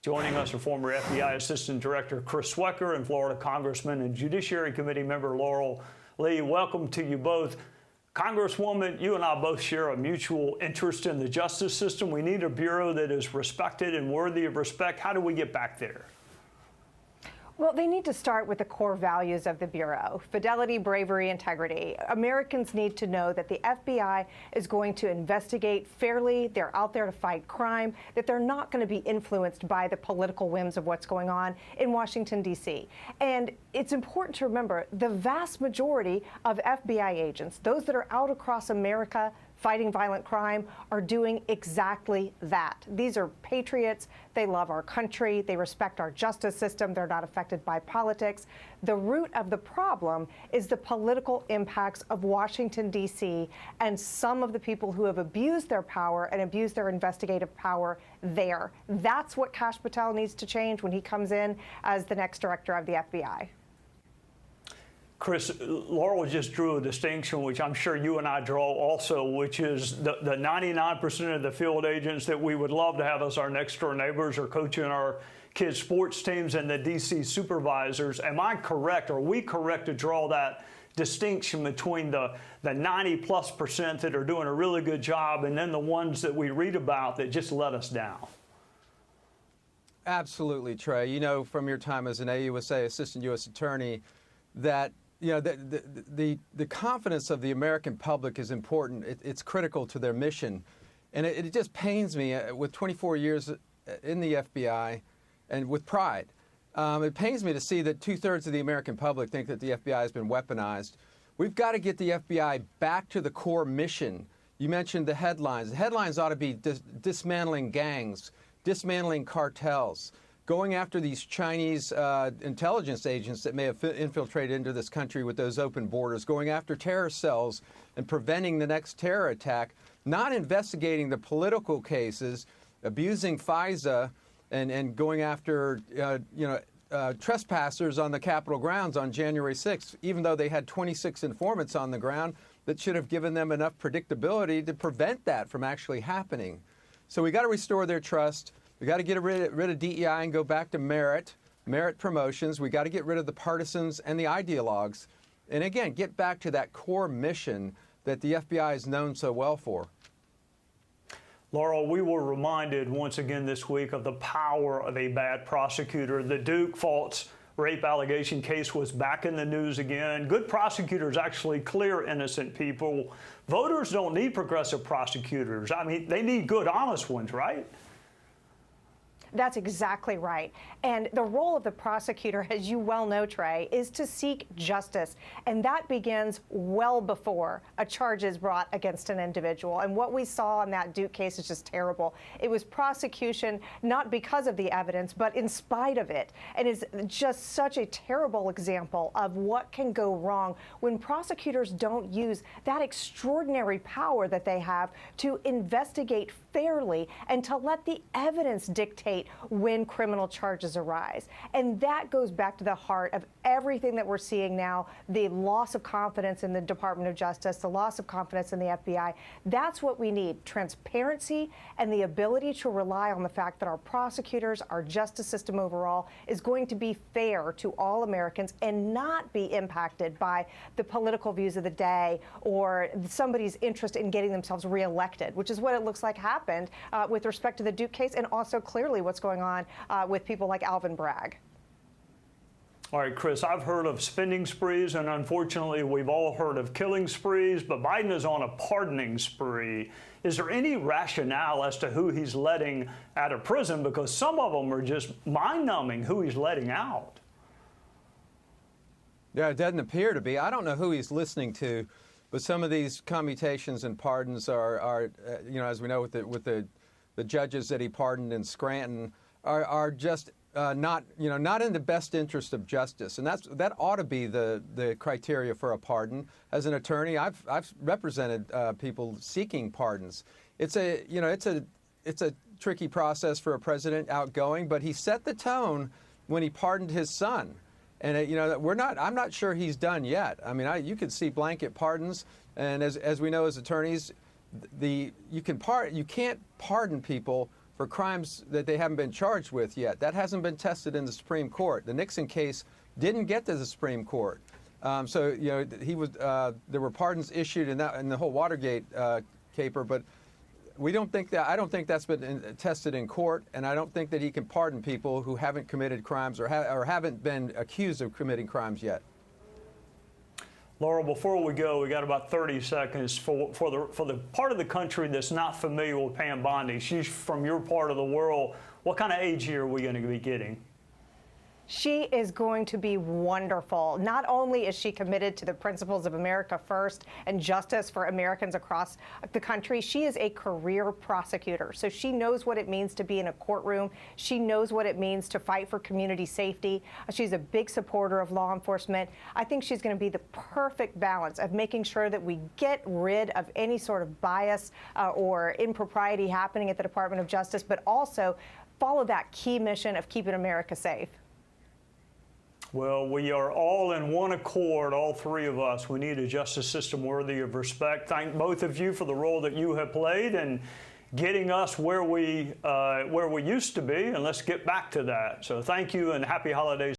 Joining us are former FBI Assistant Director Chris Swecker and Florida Congressman and Judiciary Committee member Laurel Lee. Welcome to you both. Congresswoman, you and I both share a mutual interest in the justice system. We need a bureau that is respected and worthy of respect. How do we get back there? Well, they need to start with the core values of the Bureau: fidelity, bravery, integrity. Americans need to know that the FBI is going to investigate fairly, they're out there to fight crime, that they're not going to be influenced by the political whims of what's going on in Washington, D.C. And it's important to remember the vast majority of FBI agents, those that are out across America fighting violent crime, are doing exactly that. These are patriots. They love our country. They respect our justice system. They're not affected by politics. The root of the problem is the political impacts of Washington, D.C., and some of the people who have abused their power and abused their investigative power there. That's what Kash Patel needs to change when he comes in as the next director of the FBI. Chris, Laurel just drew a distinction, which I'm sure you and I draw also, which is the 99% of the field agents that we would love to have as our next door neighbors or coaching our kids' sports teams, and the D.C. supervisors. Am I correct? Are we correct to draw that distinction between the 90+% that are doing a really good job and then the ones that we read about that just let us down? Absolutely, Trey. You know from your time as an AUSA Assistant U.S. Attorney that the confidence of the American public is important. It's critical to their mission. And it just pains me with 24 years in the FBI and with pride. It pains me to see that 2/3 of the American public think that the FBI has been weaponized. We've got to get the FBI back to the core mission. You mentioned the headlines. The headlines ought to be dismantling gangs, dismantling cartels, going after these Chinese intelligence agents that may have infiltrated into this country with those open borders, going after terror cells and preventing the next terror attack, not investigating the political cases, abusing FISA, and going after trespassers on the Capitol grounds on January 6th, even though they had 26 informants on the ground that should have given them enough predictability to prevent that from actually happening. So we got to restore their trust. We got to get rid of DEI and go back to merit promotions. We got to get rid of the partisans and the ideologues. And again, get back to that core mission that the FBI is known so well for. Laurel, we were reminded once again this week of the power of a bad prosecutor. The Duke false rape allegation case was back in the news again. Good prosecutors actually clear innocent people. Voters don't need progressive prosecutors. I mean, they need good, honest ones, right? That's exactly right. And the role of the prosecutor, as you well know, Trey, is to seek justice. And that begins well before a charge is brought against an individual. And what we saw in that Duke case is just terrible. It was prosecution not because of the evidence, but in spite of it. And it's just such a terrible example of what can go wrong when prosecutors don't use that extraordinary power that they have to investigate fairly and to let the evidence dictate when criminal charges arise. And that goes back to the heart of everything that we're seeing now, the loss of confidence in the Department of Justice, the loss of confidence in the FBI. That's what we need: transparency and the ability to rely on the fact that our prosecutors, our justice system overall, is going to be fair to all Americans and not be impacted by the political views of the day or somebody's interest in getting themselves reelected, which is what it looks like happened with respect to the Duke case, and also clearly what's going on with people like Alvin Bragg. All right, Chris, I've heard of spending sprees, and unfortunately, we've all heard of killing sprees, but Biden is on a pardoning spree. Is there any rationale as to who he's letting out of prison? Because some of them are just mind-numbing who he's letting out. Yeah, it doesn't appear to be. I don't know who he's listening to, but some of these commutations and pardons are as we know with the judges that he pardoned in Scranton are just not in the best interest of justice, and that ought to be the criteria for a pardon. As an attorney, I've represented people seeking pardons. It's a tricky process for a president outgoing, but he set the tone when he pardoned his son. And I'm not sure he's done yet. I mean, you could see blanket pardons, and as we know as attorneys, you can't pardon people for crimes that they haven't been charged with yet. That hasn't been tested in the Supreme Court. The Nixon case didn't get to the Supreme Court. So, you know, there were pardons issued in the whole Watergate caper, but I don't think that's been tested in court, and I don't think that he can pardon people who haven't committed crimes or haven't been accused of committing crimes yet. Laurel, before we go, we got about 30 seconds for the part of the country that's not familiar with Pam Bondi. She's from your part of the world. What kind of AG are we going to be getting? She is going to be wonderful. Not only is she committed to the principles of America First and justice for Americans across the country, she is a career prosecutor. So she knows what it means to be in a courtroom. She knows what it means to fight for community safety. She's a big supporter of law enforcement. I think she's going to be the perfect balance of making sure that we get rid of any sort of bias or impropriety happening at the Department of Justice, but also follow that key mission of keeping America safe. Well, we are all in one accord, all three of us. We need a justice system worthy of respect. Thank both of you for the role that you have played in getting us where we used to be, and let's get back to that. So thank you and happy holidays.